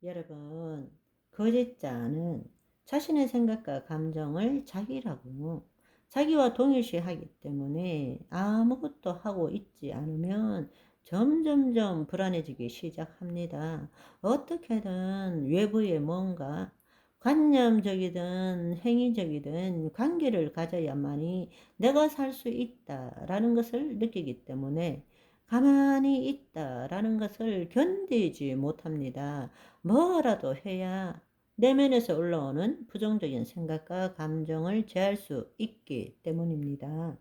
여러분, 거짓자는 자신의 생각과 감정을 자기와 동일시하기 때문에 아무것도 하고 있지 않으면 점점점 불안해지기 시작합니다. 어떻게든 외부에 뭔가 관념적이든 행위적이든 관계를 가져야만이 내가 살 수 있다라는 것을 느끼기 때문에 가만히 있다라는 것을 견디지 못합니다. 뭐라도 해야 내면에서 올라오는 부정적인 생각과 감정을 제할 수 있기 때문입니다.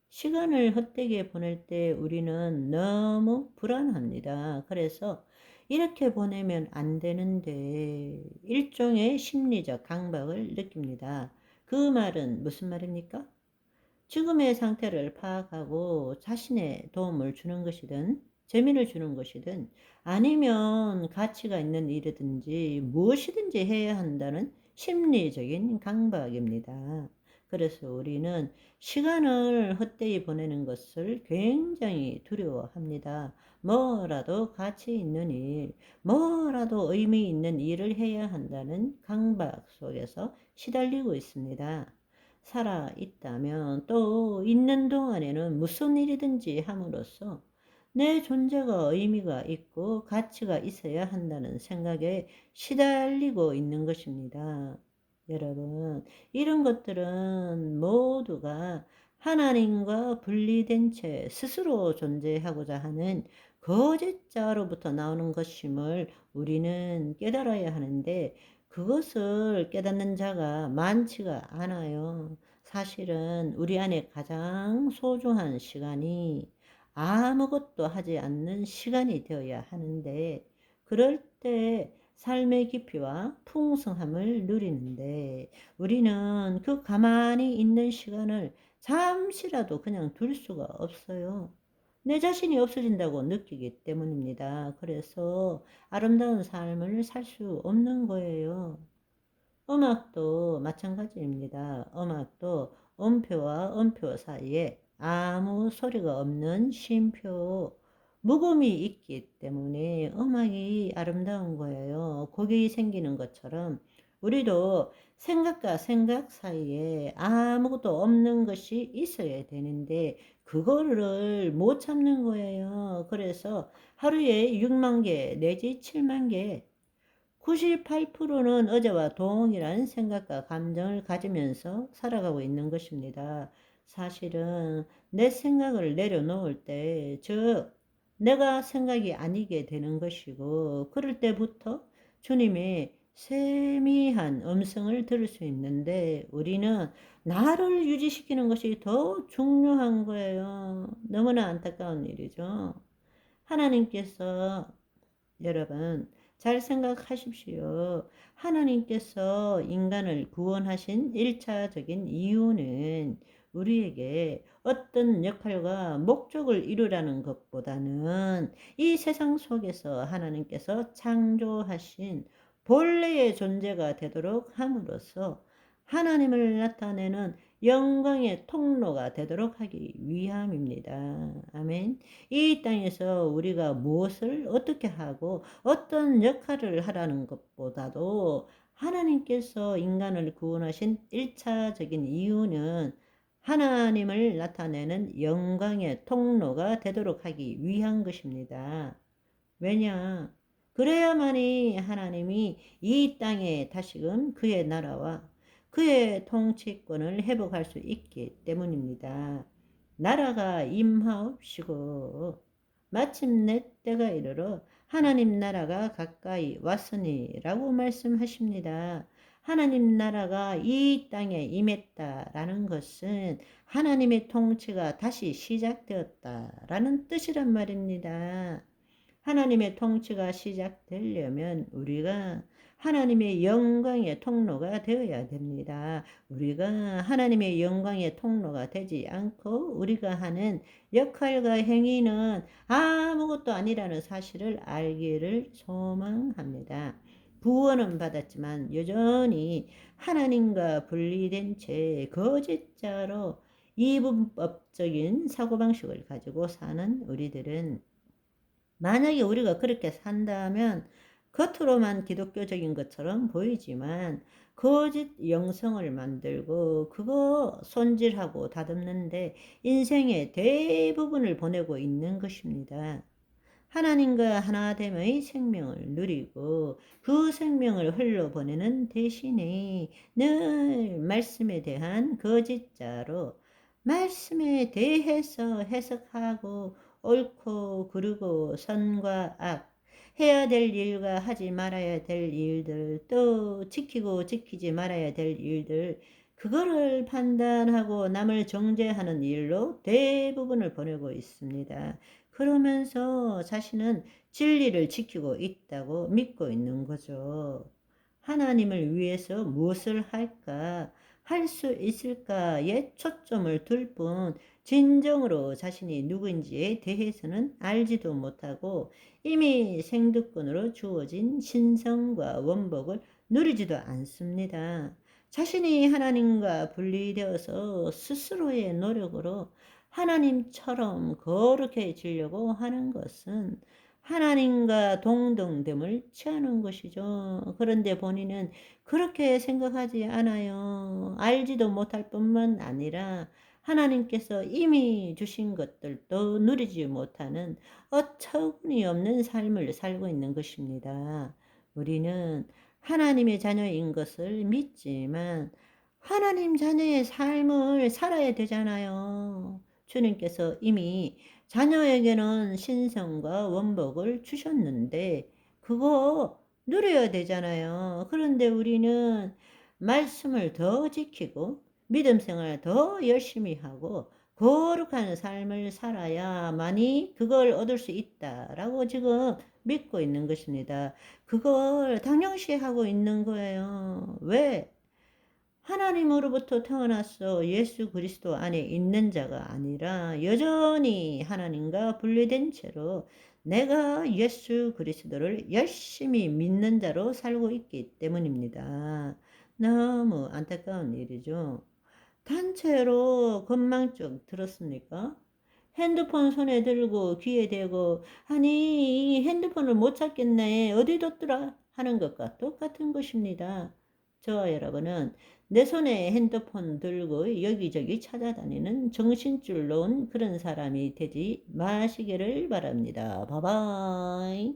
시간을 헛되게 보낼 때 우리는 너무 불안합니다. 그래서 이렇게 보내면 안 되는데 일종의 심리적 강박을 느낍니다. 그 말은 무슨 말입니까? 지금의 상태를 파악하고 자신의 도움을 주는 것이든 재미를 주는 것이든 아니면 가치가 있는 일이든지 무엇이든지 해야 한다는 심리적인 강박입니다. 그래서 우리는 시간을 헛되이 보내는 것을 굉장히 두려워합니다. 뭐라도 가치 있는 일, 뭐라도 의미 있는 일을 해야 한다는 강박 속에서 시달리고 있습니다. 살아 있다면 또 있는 동안에는 무슨 일이든지 함으로써 내 존재가 의미가 있고 가치가 있어야 한다는 생각에 시달리고 있는 것입니다. 여러분, 이런 것들은 모두가 하나님과 분리된 채 스스로 존재하고자 하는 거짓자로부터 나오는 것임을 우리는 깨달아야 하는데 그것을 깨닫는 자가 많지가 않아요. 사실은 우리 안에 가장 소중한 시간이 아무것도 하지 않는 시간이 되어야 하는데, 그럴 때 삶의 깊이와 풍성함을 누리는데, 우리는 그 가만히 있는 시간을 잠시라도 그냥 둘 수가 없어요. 내 자신이 없어진다고 느끼기 때문입니다. 그래서 아름다운 삶을 살 수 없는 거예요. 음악도 마찬가지입니다. 음악도 음표와 음표 사이에 아무 소리가 없는 쉼표, 묵음이 있기 때문에 음악이 아름다운 거예요. 곡이 생기는 것처럼 우리도 생각과 생각 사이에 아무것도 없는 것이 있어야 되는데 그거를 못 참는 거예요. 그래서 하루에 6만 개 내지 7만 개 98%는 어제와 동일한 생각과 감정을 가지면서 살아가고 있는 것입니다. 사실은 내 생각을 내려놓을 때, 즉, 내가 생각이 아니게 되는 것이고, 그럴 때부터 주님의 세미한 음성을 들을 수 있는데, 우리는 나를 유지시키는 것이 더 중요한 거예요. 너무나 안타까운 일이죠. 하나님께서 여러분, 잘 생각하십시오. 하나님께서 인간을 구원하신 1차적인 이유는 우리에게 어떤 역할과 목적을 이루라는 것보다는 이 세상 속에서 하나님께서 창조하신 본래의 존재가 되도록 함으로써 하나님을 나타내는 영광의 통로가 되도록 하기 위함입니다. 아멘. 이 땅에서 우리가 무엇을 어떻게 하고 어떤 역할을 하라는 것보다도 하나님께서 인간을 구원하신 1차적인 이유는 하나님을 나타내는 영광의 통로가 되도록 하기 위한 것입니다. 왜냐? 그래야만이 하나님이 이 땅에 다시금 그의 나라와 그의 통치권을 회복할 수 있기 때문입니다. 나라가 임하옵시고 마침내 때가 이르러 하나님 나라가 가까이 왔으니 라고 말씀하십니다. 하나님 나라가 이 땅에 임했다라는 것은 하나님의 통치가 다시 시작되었다라는 뜻이란 말입니다. 하나님의 통치가 시작되려면 우리가 하나님의 영광의 통로가 되어야 됩니다. 우리가 하나님의 영광의 통로가 되지 않고 우리가 하는 역할과 행위는 아무것도 아니라는 사실을 알기를 소망합니다. 구원은 받았지만 여전히 하나님과 분리된 채 거짓자로 이분법적인 사고방식을 가지고 사는 우리들은 만약에 우리가 그렇게 산다면 겉으로만 기독교적인 것처럼 보이지만 거짓 영성을 만들고 그거 손질하고 다듬는데 인생의 대부분을 보내고 있는 것입니다. 하나님과 하나됨의 생명을 누리고 그 생명을 흘려보내는 대신에 늘 말씀에 대한 거짓자로 말씀에 대해서 해석하고 옳고 그르고 선과 악, 해야 될 일과 하지 말아야 될 일들, 또 지키고 지키지 말아야 될 일들, 그거를 판단하고 남을 정죄하는 일로 대부분을 보내고 있습니다. 그러면서 자신은 진리를 지키고 있다고 믿고 있는 거죠. 하나님을 위해서 무엇을 할까, 할 수 있을까에 초점을 둘 뿐, 진정으로 자신이 누구인지에 대해서는 알지도 못하고 이미 생득권으로 주어진 신성과 원복을 누리지도 않습니다. 자신이 하나님과 분리되어서 스스로의 노력으로 하나님처럼 거룩해지려고 하는 것은 하나님과 동등됨을 취하는 것이죠. 그런데 본인은 그렇게 생각하지 않아요. 알지도 못할 뿐만 아니라 하나님께서 이미 주신 것들도 누리지 못하는 어처구니 없는 삶을 살고 있는 것입니다. 우리는 하나님의 자녀인 것을 믿지만 하나님 자녀의 삶을 살아야 되잖아요. 주님께서 이미 자녀에게는 신성과 원복을 주셨는데 그거 누려야 되잖아요. 그런데 우리는 말씀을 더 지키고 믿음 생활 더 열심히 하고 거룩한 삶을 살아야만이 그걸 얻을 수 있다라고 지금 믿고 있는 것입니다. 그걸 당연시하고 있는 거예요. 왜? 하나님으로부터 태어나서 예수 그리스도 안에 있는 자가 아니라 여전히 하나님과 분리된 채로 내가 예수 그리스도를 열심히 믿는 자로 살고 있기 때문입니다. 너무 안타까운 일이죠. 단체로 건망증 들었습니까? 핸드폰 손에 들고 귀에 대고 아니 이 핸드폰을 못 찾겠네 어디 뒀더라 하는 것과 똑같은 것입니다. 저와 여러분은 내 손에 핸드폰 들고 여기저기 찾아다니는 정신줄 놓은 그런 사람이 되지 마시기를 바랍니다. 바이바이.